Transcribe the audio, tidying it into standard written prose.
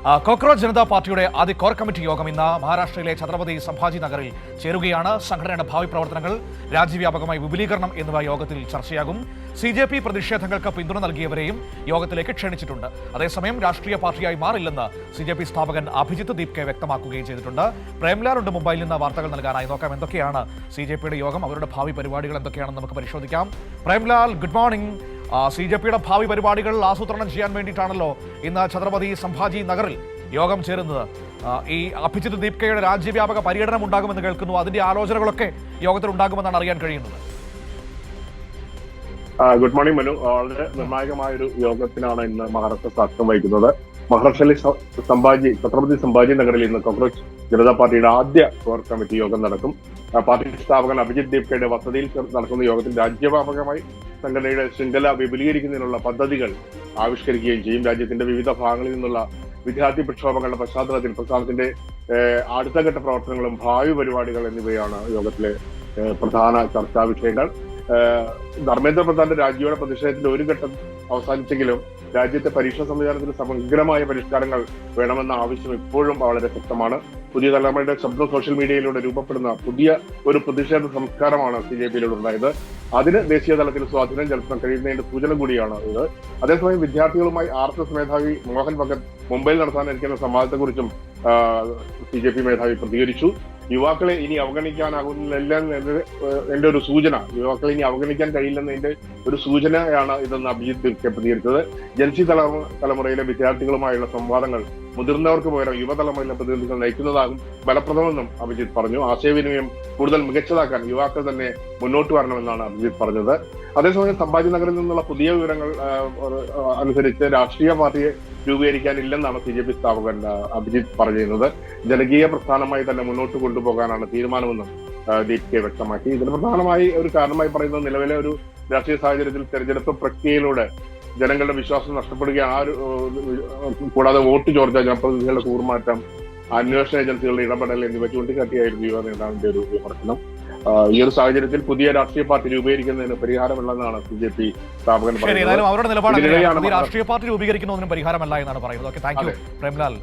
Cockroach Janata പാർട്ടിയുടെ ആദ്യ core committee യോഗം ഇന്ന് മഹാരാഷ്ട്രയിലെ ഛത്രപതി സംഭാജി നഗറിൽ ചേരുകയാണ്. സംഘടനയുടെ ഭാവി പ്രവർത്തനങ്ങൾ, രാജ്യവ്യാപകമായി വിപുലീകരണം എന്നിവ യോഗത്തിൽ ചർച്ചയാകും. CJP പ്രതിഷേധങ്ങൾക്ക് പിന്തുണ നൽകിയവരെയും യോഗത്തിലേക്ക് ക്ഷണിച്ചിട്ടുണ്ട്. അതേസമയം രാഷ്ട്രീയ പാർട്ടിയായി മാറില്ലെന്ന് CJP സ്ഥാപകൻ അഭിജിത്ത് ദീപ്കെ വ്യക്തമാക്കുകയും ചെയ്തിട്ടുണ്ട്. പ്രേംലാൽ ഉണ്ട് മുംബൈയിൽ നിന്ന് വാർത്തകൾ നൽകാനായി. നോക്കാം എന്തൊക്കെയാണ് CJPയുടെ യോഗം, അവരുടെ ഭാവി പരിപാടികൾ എന്തൊക്കെയാണെന്ന് നമുക്ക് പരിശോധിക്കാം. Premlal, good morning. CJPയുടെ ഭാവി പരിപാടികൾ ആസൂത്രണം ചെയ്യാൻ വേണ്ടിയിട്ടാണല്ലോ ഇന്ന് ഛത്രപതി സംഭാജി നഗറിൽ യോഗം ചേരുന്നത്. ഈ അഭിജിത്ത് ദീപ്കയുടെ രാജ്യവ്യാപക പര്യടനം ഉണ്ടാകുമെന്ന് കേൾക്കുന്നു. അതിന്റെ ആലോചനകളൊക്കെ യോഗത്തിൽ ഉണ്ടാകുമെന്നാണ് അറിയാൻ കഴിയുന്നത്. Good morning Manu. വളരെ നിർണായകമായൊരു യോഗത്തിനാണ് ഇന്ന് മഹാരാഷ്ട്ര സാക്ഷ്യം വഹിക്കുന്നത്. മഹാരാഷ്ട്രയിലെ ഛത്രപതി സംഭാജി നഗറിൽ ഇന്ന് കോക്രോച്ച് ജനതാ പാർട്ടിയുടെ ആദ്യ കോർ കമ്മിറ്റി യോഗം നടക്കും. പാർട്ടി സ്ഥാപകൻ അഭിജിത്ത് ദീപ്കയുടെ വസതിയിൽ നടക്കുന്ന യോഗത്തിൽ രാജ്യവ്യാപകമായി സംഘടനയുടെ ശൃംഖല വിപുലീകരിക്കുന്നതിനുള്ള പദ്ധതികൾ ആവിഷ്കരിക്കുകയും ചെയ്യും. രാജ്യത്തിന്റെ വിവിധ ഭാഗങ്ങളിൽ നിന്നുള്ള വിദ്യാർത്ഥി പ്രക്ഷോഭങ്ങളുടെ പശ്ചാത്തലത്തിൽ പ്രസ്ഥാനത്തിന്റെ അടുത്ത ഘട്ട പ്രവർത്തനങ്ങളും ഭാവി പരിപാടികൾ എന്നിവയാണ് യോഗത്തിലെ പ്രധാന ചർച്ചാ വിഷയങ്ങൾ. ധർമ്മേന്ദ്ര പ്രധാന്റെ രാജിയോടെ പ്രതിഷേധത്തിന്റെ ഒരു ഘട്ടം അവസാനിച്ചെങ്കിലും രാജ്യത്തെ പരീക്ഷാ സംവിധാനത്തിൽ സമഗ്രമായ പരിഷ്കാരങ്ങൾ വേണമെന്ന ആവശ്യം ഇപ്പോഴും വളരെ ശക്തമാണ്. പുതിയ തലമുറയുടെ ശബ്ദം സോഷ്യൽ മീഡിയയിലൂടെ രൂപപ്പെടുന്ന പുതിയ ഒരു പ്രതിഷേധ സംസ്കാരമാണ് CJPയിലൂടെ ഉണ്ടായത്. അതിന് ദേശീയ തലത്തിൽ സ്വാധീനം ചെലുത്താൻ കഴിയുന്നതിന്റെ സൂചന കൂടിയാണ് ഇത്. അതേസമയം വിദ്യാർത്ഥികളുമായി RSS മേധാവി മോഹൻ ഭഗത് മുംബൈയിൽ നടത്താനിരിക്കുന്ന സംവാദത്തെക്കുറിച്ചും CJP മേധാവി പ്രതികരിച്ചു. യുവാക്കളെ ഇനി അവഗണിക്കാനാകുന്നില്ല എന്റെ ഒരു സൂചന, യുവാക്കളെ ഇനി അവഗണിക്കാൻ കഴിയില്ലെന്നതിന്റെ ഒരു സൂചനയാണ് ഇതെന്ന് അഭിജിത്ത് ദീപ്കെ പ്രതികരിച്ചത്. ജൻസി തലമുറയിലെ വിദ്യാർത്ഥികളുമായുള്ള സംവാദങ്ങൾ മുതിർന്നവർക്ക് പകരം യുവതലമുറയിലെ പ്രതിനിധികൾ നയിക്കുന്നതാകും ഫലപ്രദമെന്നും അഭിജിത്ത് പറഞ്ഞു. ആശയവിനിമയം കൂടുതൽ മികച്ചതാക്കാൻ യുവാക്കൾ തന്നെ മുന്നോട്ട് വരണമെന്നാണ് അഭിജിത്ത് പറഞ്ഞത്. അതേസമയം സംഭാജി നഗറിൽ നിന്നുള്ള പുതിയ വിവരങ്ങൾ അനുസരിച്ച് രാഷ്ട്രീയ പാർട്ടിയെ രൂപീകരിക്കാനില്ലെന്നാണ് CJP സ്ഥാപകൻ അഭിജിത്ത് പറയുന്നത്. ജനകീയ പ്രസ്ഥാനമായി തന്നെ മുന്നോട്ട് കൊണ്ടുപോകാനാണ് തീരുമാനമെന്നും ദീപ്കെ വ്യക്തമാക്കി. ഇതിന് പ്രധാനമായി ഒരു കാരണമായി പറയുന്നത് നിലവിലെ ഒരു രാഷ്ട്രീയ സാഹചര്യത്തിൽ തെരഞ്ഞെടുപ്പ് പ്രക്രിയയിലൂടെ ജനങ്ങളുടെ വിശ്വാസം നഷ്ടപ്പെടുകയാണ്. കൂടാതെ വോട്ട് ചോർച്ച, ജനപ്രതിനിധികളുടെ കൂറുമാറ്റം, അന്വേഷണ ഏജൻസികളുടെ ഇടപെടൽ എന്നിവ ചൂണ്ടിക്കാട്ടിയായിരുന്നു യുവ നേതാവിന്റെ ഒരു വിമർശനം. ഈ ഒരു സാഹചര്യത്തിൽ പുതിയ രാഷ്ട്രീയ പാർട്ടി രൂപീകരിക്കുന്നതിന് പരിഹാരമല്ലെന്നാണ് CJP സ്ഥാപകൻ പറയുന്നത്. അവരുടെ നിലപാട് രാഷ്ട്രീയ പാർട്ടി രൂപീകരിക്കുന്നതിനും പരിഹാരമല്ല എന്നാണ് പറയുന്നത്. Thank you Premlal.